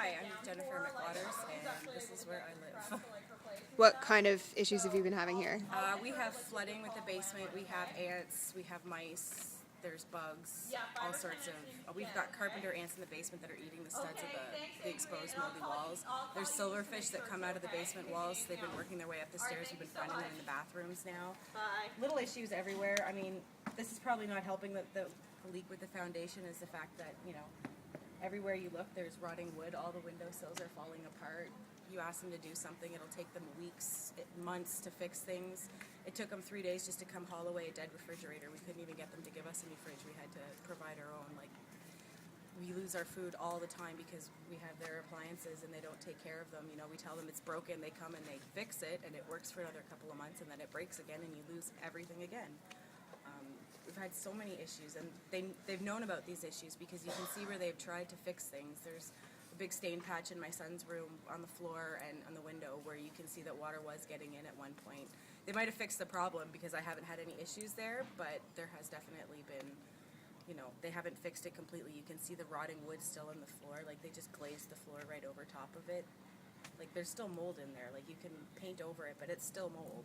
Hi, I'm Jennifer McWaters, and this is where I live. What kind of issues have you been having here? We have flooding with the basement, we have ants, we have mice, there's bugs, all sorts of... we've got carpenter ants in the basement that are eating the studs of the exposed moldy walls. There's silverfish that come out of the basement walls. They've been working their way up the stairs. We've been finding them in the bathrooms now. Little issues everywhere. I mean, this is probably not helping the leak with the foundation is the fact that, you know, everywhere you look, there's rotting wood. All the windowsills are falling apart. You ask them to do something, it'll take them weeks, months to fix things. It took them 3 days just to come haul away a dead refrigerator. We couldn't even get them to give us any fridge. We had to provide our own. Like, we lose our food all the time because we have their appliances and they don't take care of them. You know, we tell them it's broken, they come and they fix it, and it works for another couple of months, and then it breaks again, and you lose everything again. We've had so many issues, and they've known about these issues because you can see where they've tried to fix things. There's a big stain patch in my son's room on the floor and on the window where you can see that water was getting in at one point. They might have fixed the problem because I haven't had any issues there, but there has definitely been, you know, they haven't fixed it completely. You can see the rotting wood still in the floor, like they just glazed the floor right over top of it. Like there's still mold in there, like you can paint over it, but it's still mold.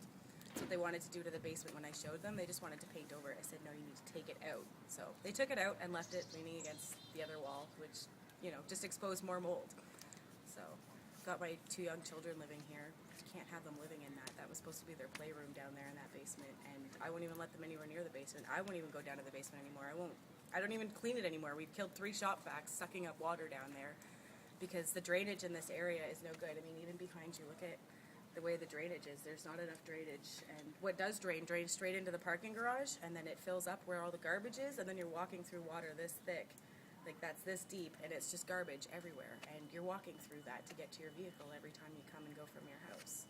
That's what they wanted to do to the basement when I showed them. They just wanted to paint over it. I said, no, you need to take it out. So they took it out and left it leaning against the other wall, which, you know, just exposed more mold. So got my 2 young children living here. Can't have them living in that. That was supposed to be their playroom down there in that basement, and I won't even let them anywhere near the basement. I won't even go down to the basement anymore. I don't even clean it anymore. We've killed 3 shop vacs sucking up water down there because the drainage in this area is no good. I mean, even behind you, look at the way the drainage is. There's not enough drainage, and what does drains straight into the parking garage, and then it fills up where all the garbage is, and then you're walking through water this thick, like that's this deep, and it's just garbage everywhere, and you're walking through that to get to your vehicle every time you come and go from your house.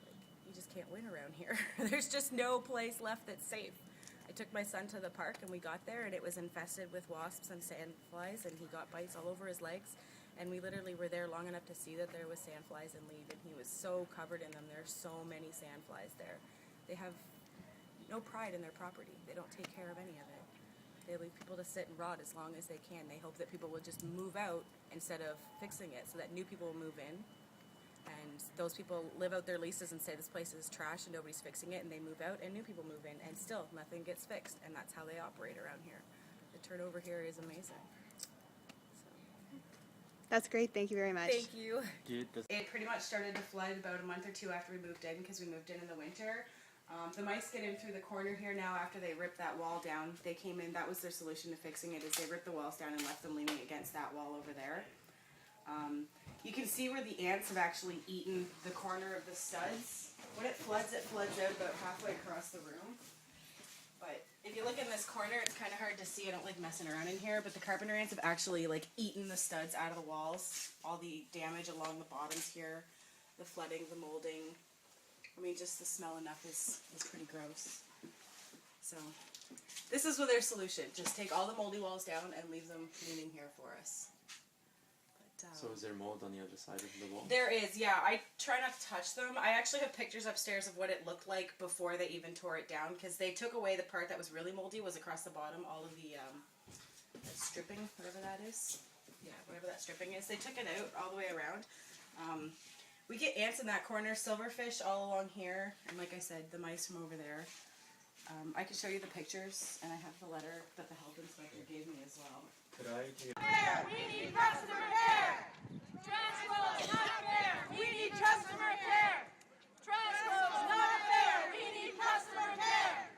Like, you just can't win around here. There's just no place left that's safe. I took my son to the park, and we got there, and it was infested with wasps and sandflies, and he got bites all over his legs. And we literally were there long enough to see that there was sandflies and leave, and he was so covered in them. There are so many sandflies there. They have no pride in their property. They don't take care of any of it. They leave people to sit and rot as long as they can. They hope that people will just move out instead of fixing it so that new people will move in. And those people live out their leases and say this place is trash and nobody's fixing it, and they move out and new people move in, and still nothing gets fixed. And that's how they operate around here. The turnover here is amazing. That's great. Thank you very much. Thank you. It pretty much started to flood about a month or 2 after we moved in because we moved in the winter. The mice get in through the corner here now after they ripped that wall down. They came in, that was their solution to fixing it, is they ripped the walls down and left them leaning against that wall over there. You can see where the ants have actually eaten the corner of the studs. When it floods out about halfway across the room. But if you look in this corner, it's kind of hard to see. I don't like messing around in here, but the carpenter ants have actually like eaten the studs out of the walls. All the damage along the bottoms here, the flooding, the molding. I mean, just the smell enough is pretty gross. So this is their solution. Just take all the moldy walls down and leave them leaning here for us. So is there mold on the other side of the wall? There is, yeah. I try not to touch them. I actually have pictures upstairs of what it looked like before they even tore it down, because they took away the part that was really moldy, was across the bottom, all of the that stripping, whatever that is. Yeah, whatever that stripping is. They took it out all the way around. We get ants in that corner, silverfish all along here, and like I said, the mice from over there. I can show you the pictures, and I have the letter that the health inspector gave me as well. Could I? We need customer care! Trash flows not fair! We need customer care! Trash flows not fair! We need customer care!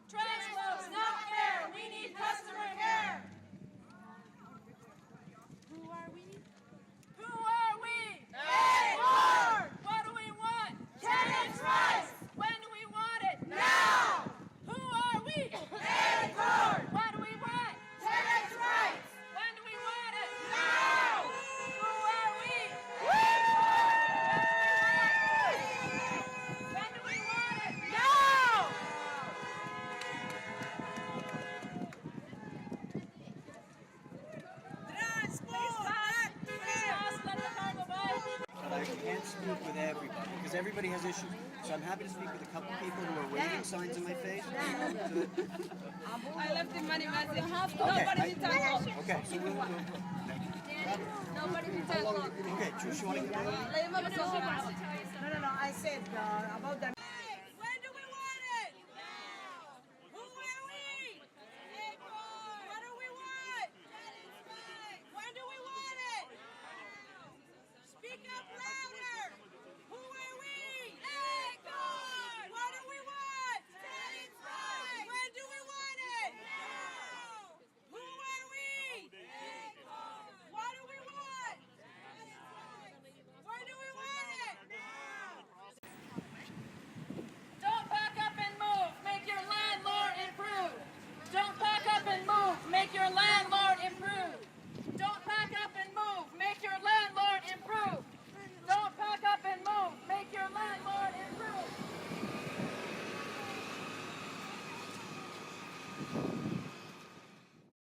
Trash flows not fair! We need customer care! Who are we? Who are we? ACORN! What do we want? Tenants' rights! When do we want it? Now! Who are we? ACORN! What do we want? Tenants' rights! When do we want it? Now! Who are we? When do we want it? Now! But I can't speak with everybody because everybody has issues. So I'm happy to speak with a couple people who are waving signs in my face. I left the money message. Okay, Nobody can talk. okay, so we'll Nobody can talk. what you want to get? No, I said about the